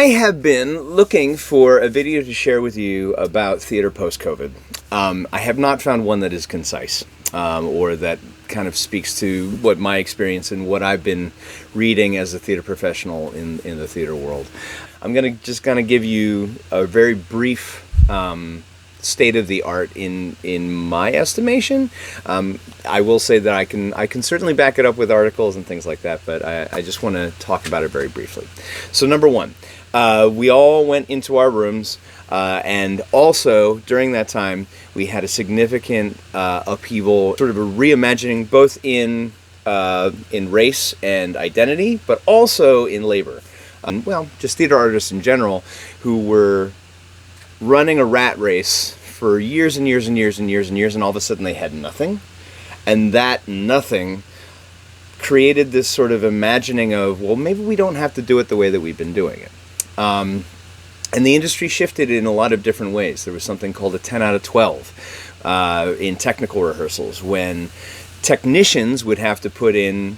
I have been looking for a video to share with you about theater post-COVID. I have not found one that is concise or that kind of speaks to what my experience and what I've been reading as a theater professional in the theater world. I'm going to give you a very brief state of the art in my estimation. I will say that I can certainly back it up with articles and things like that, but I just want to talk about it very briefly. So number one, we all went into our rooms, and also during that time we had a significant upheaval, sort of a reimagining, both in race and identity, but also in labor. Just theater artists in general who were running a rat race for years and years and years and years and years, and all of a sudden they had nothing. And that nothing created this sort of imagining of, well, maybe we don't have to do it the way that we've been doing it. And the industry shifted in a lot of different ways. There was something called a 10 out of 12 in technical rehearsals, when technicians would have to put in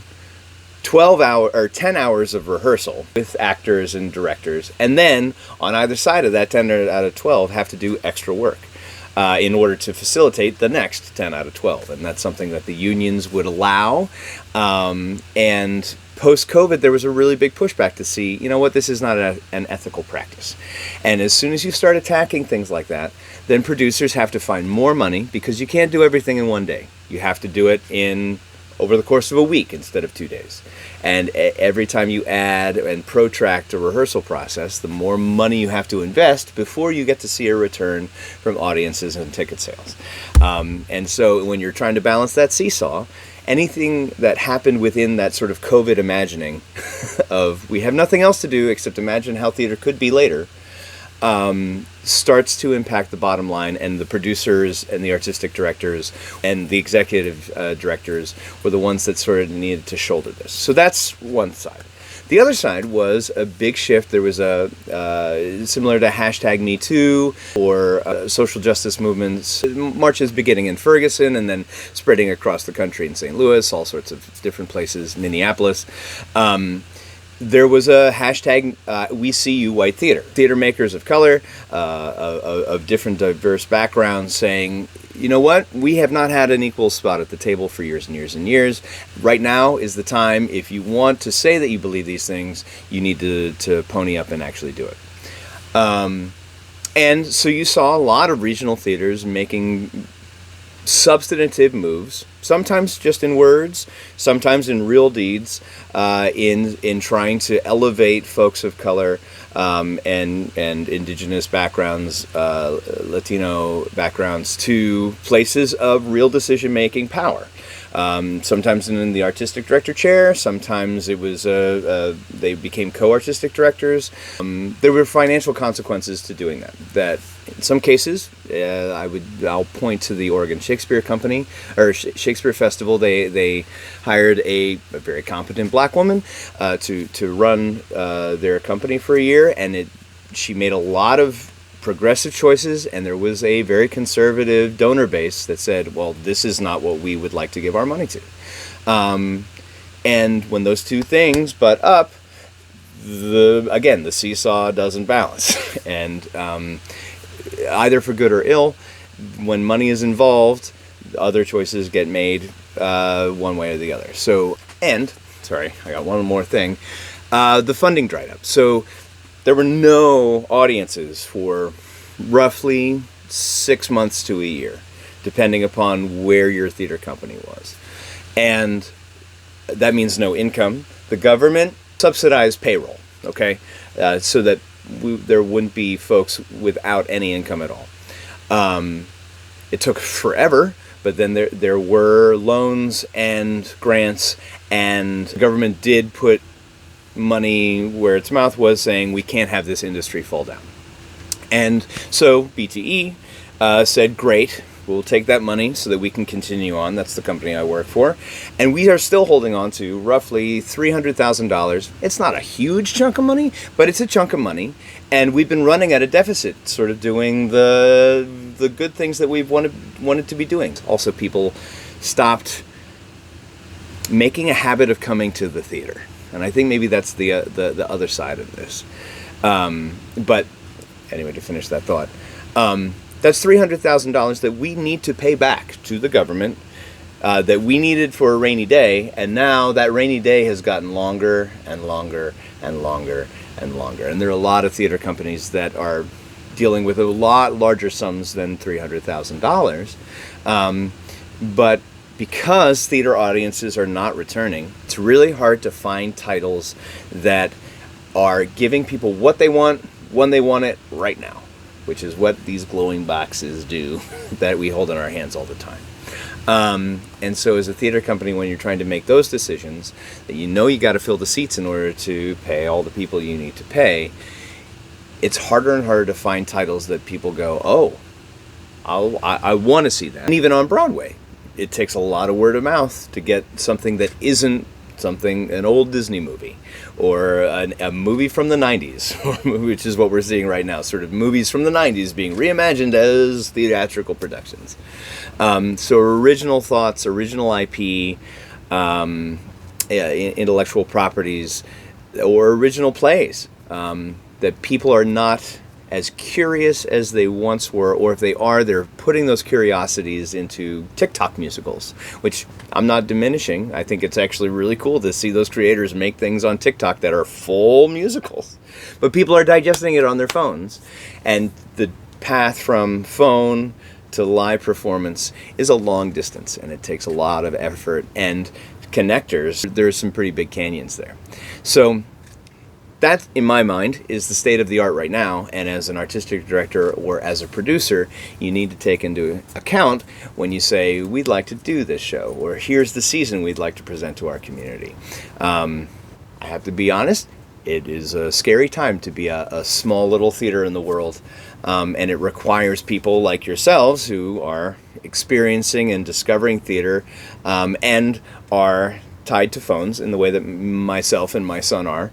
10 hours of rehearsal with actors and directors, and then on either side of that 10 out of 12 have to do extra work in order to facilitate the next 10 out of 12. And that's something that the unions would allow. And post-COVID, there was a really big pushback to see, you know what, this is not an ethical practice. And as soon as you start attacking things like that, then producers have to find more money, because you can't do everything in one day. You have to do it over the course of a week instead of 2 days. And every time you add and protract a rehearsal process, the more money you have to invest before you get to see a return from audiences and ticket sales. And so when you're trying to balance that seesaw, anything that happened within that sort of COVID imagining of we have nothing else to do except imagine how theater could be later, starts to impact the bottom line, and the producers and the artistic directors and the executive directors were the ones that sort of needed to shoulder this. So that's one side. The other side was a big shift. There was a similar to #MeToo or social justice movements, marches beginning in Ferguson and then spreading across the country in St. Louis, all sorts of different places, Minneapolis. There was a hashtag, We See You White Theater. Theater makers of color, of different diverse backgrounds, saying, you know what, we have not had an equal spot at the table for years and years and years. Right now is the time. If you want to say that you believe these things, you need to pony up and actually do it. And so you saw a lot of regional theaters making substantive moves, sometimes just in words, sometimes in real deeds, in trying to elevate folks of color and indigenous backgrounds, Latino backgrounds, to places of real decision-making power. Sometimes in the artistic director chair, sometimes it was they became co-artistic directors. There were financial consequences to doing that. That in some cases, I'll point to the Oregon Shakespeare Company or Shakespeare Festival. They hired a very competent black woman to run their company for a year, and she made a lot of progressive choices, and there was a very conservative donor base that said, well, this is not what we would like to give our money to. And when those two things butt up, the seesaw doesn't balance. And either for good or ill, when money is involved, other choices get made one way or the other. Sorry, I got one more thing. The funding dried up. So there were no audiences for roughly 6 months to a year, depending upon where your theater company was. And that means no income. The government subsidized payroll, okay, so that there wouldn't be folks without any income at all. It took forever, but then there were loans and grants, and the government did put money where its mouth was, saying we can't have this industry fall down. And so BTE said, great, we'll take that money so that we can continue on. That's the company I work for. And we are still holding on to roughly $300,000. It's not a huge chunk of money, but it's a chunk of money. And we've been running at a deficit, sort of doing the good things that we've wanted to be doing. Also, people stopped making a habit of coming to the theater. And I think maybe that's the other side of this. But anyway, to finish that thought, that's $300,000 that we need to pay back to the government, that we needed for a rainy day, and now that rainy day has gotten longer and longer and longer and longer. And there are a lot of theater companies that are dealing with a lot larger sums than $300,000. But because theater audiences are not returning, it's really hard to find titles that are giving people what they want when they want it right now, which is what these glowing boxes do that we hold in our hands all the time. And so as a theater company, when you're trying to make those decisions, that you know you got to fill the seats in order to pay all the people you need to pay, it's harder and harder to find titles that people go, oh, I want to see that. And even on Broadway, it takes a lot of word of mouth to get something that isn't an old Disney movie or a movie from the 90s, which is what we're seeing right now, sort of movies from the 90s being reimagined as theatrical productions. So original thoughts, original IP, intellectual properties, or original plays that people are not as curious as they once were, or if they are, they're putting those curiosities into TikTok musicals, which I'm not diminishing. I think it's actually really cool to see those creators make things on TikTok that are full musicals. But people are digesting it on their phones, and the path from phone to live performance is a long distance, and it takes a lot of effort and connectors. There's some pretty big canyons there. So that, in my mind, is the state of the art right now, and as an artistic director or as a producer, you need to take into account when you say, we'd like to do this show, or here's the season we'd like to present to our community. I have to be honest, it is a scary time to be a small little theater in the world, and it requires people like yourselves who are experiencing and discovering theater and are tied to phones in the way that myself and my son are,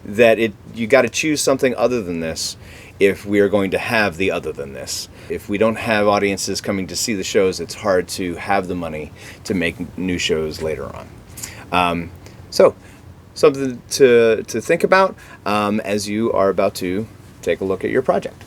that you got to choose something other than this if we are going to have the other than this. If we don't have audiences coming to see the shows, it's hard to have the money to make new shows later on. So something to think about as you are about to take a look at your project.